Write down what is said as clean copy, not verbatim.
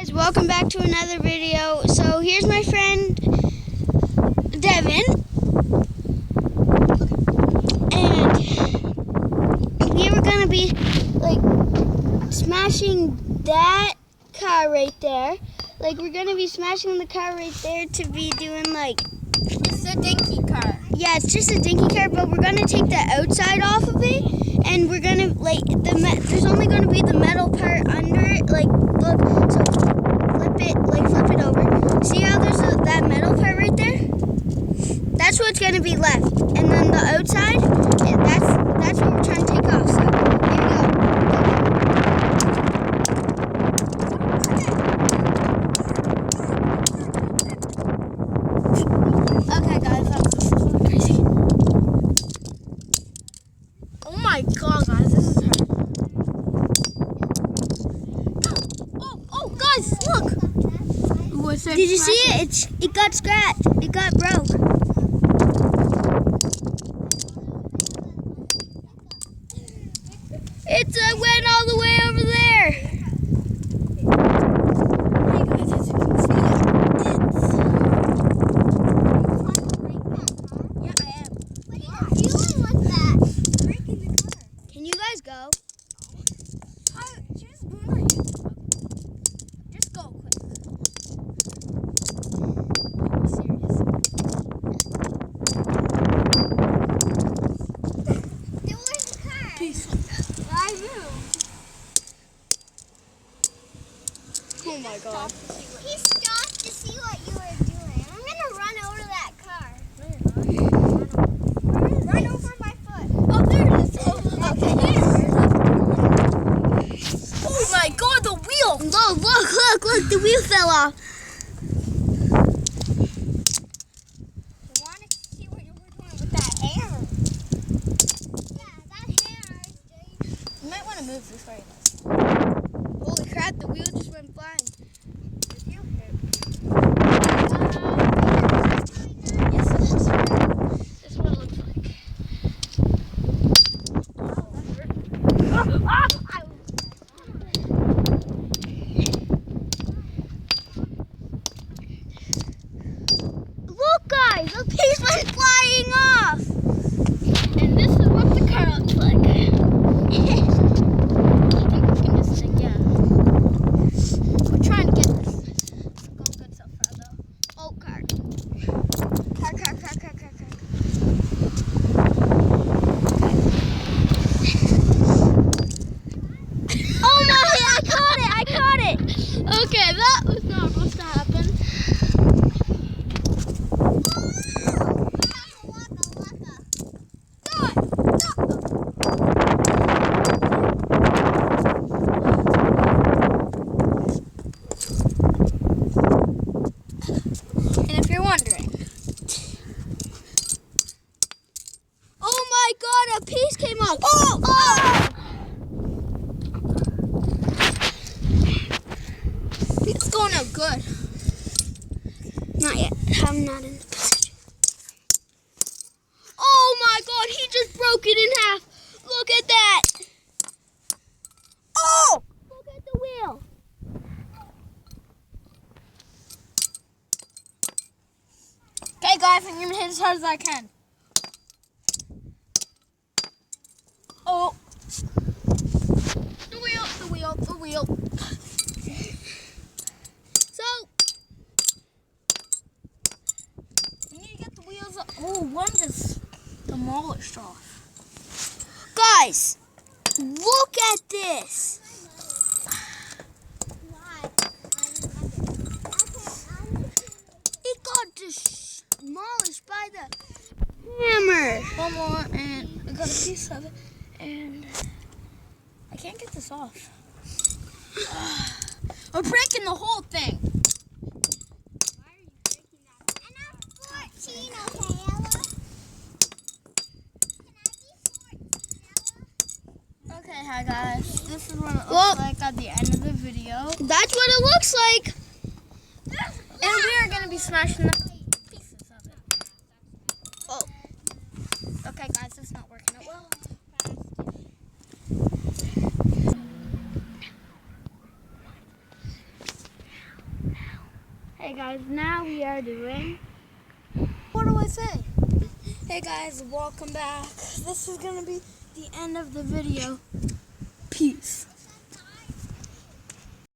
Guys, welcome back to another video. So here's my friend Devin, and we were gonna be like smashing that car right there. Like we're gonna be smashing the car right there to be doing like It's a dinky car. yeah, it's just a dinky car, but we're gonna take the outside off of it, and we're gonna like there's only gonna be the metal part under it. Like look, so flip it over. See how there's that metal part right there? That's what's gonna be left, and then the outside, that's what we're trying to take off. So here we go. Okay, guys, that's crazy. Oh my god, guys, this is hard. Oh, guys, look! Did you see it? It got scratched. It got broke. It went all the way over there. Hey guys, as you can see, yeah, I am. What are you doing with that? Breaking the car. Can you guys go? Just go quick. I'm serious. Then where's the car? Peace. Why move? Oh my god. He stopped to see what you were doing. I'm gonna run over that car. Run over my foot. Oh, there it is. Okay, here. Oh my god, the wheel! Look, the wheel fell off. I wanted to see what you were doing with that hammer. Yeah, that hammer is dangerous. You might want to move this way. Holy crap, the wheel just went flying. Yes, it is. This is what it looks like. Look, guys, the piece went flying off. And this is what the car looks like. I think we can just sing, yeah. We're trying to get this. It's going good so far, though. Oh, car. Oh no, I caught it. Okay, that was not supposed to happen. And if you're wondering, Oh my god, a piece came off. it's going out good. Not yet. I'm not in the position. Oh my god, he just broke it in half. Look at that. Oh! Look at the wheel. Okay, guys, I'm gonna hit as hard as I can. Oh. The wheel. So, We need to get the wheels up. Oh, one just demolished off. guys, look at this. It got demolished by the hammer. One more, and I got a piece of it, and I can't get this off. We're breaking the whole thing. Why are you breaking that? And I'm 14, okay, Ella? Can I be 14, Ella? Okay, hi guys. This is what it looks Well- like at the end of the video. That's what it looks like. And we are going to be smashing the pieces of it. Oh. Okay, guys, it's not working out well. Hey guys, now we are doing. What do I say? Hey guys, welcome back. This is gonna be the end of the video. Peace.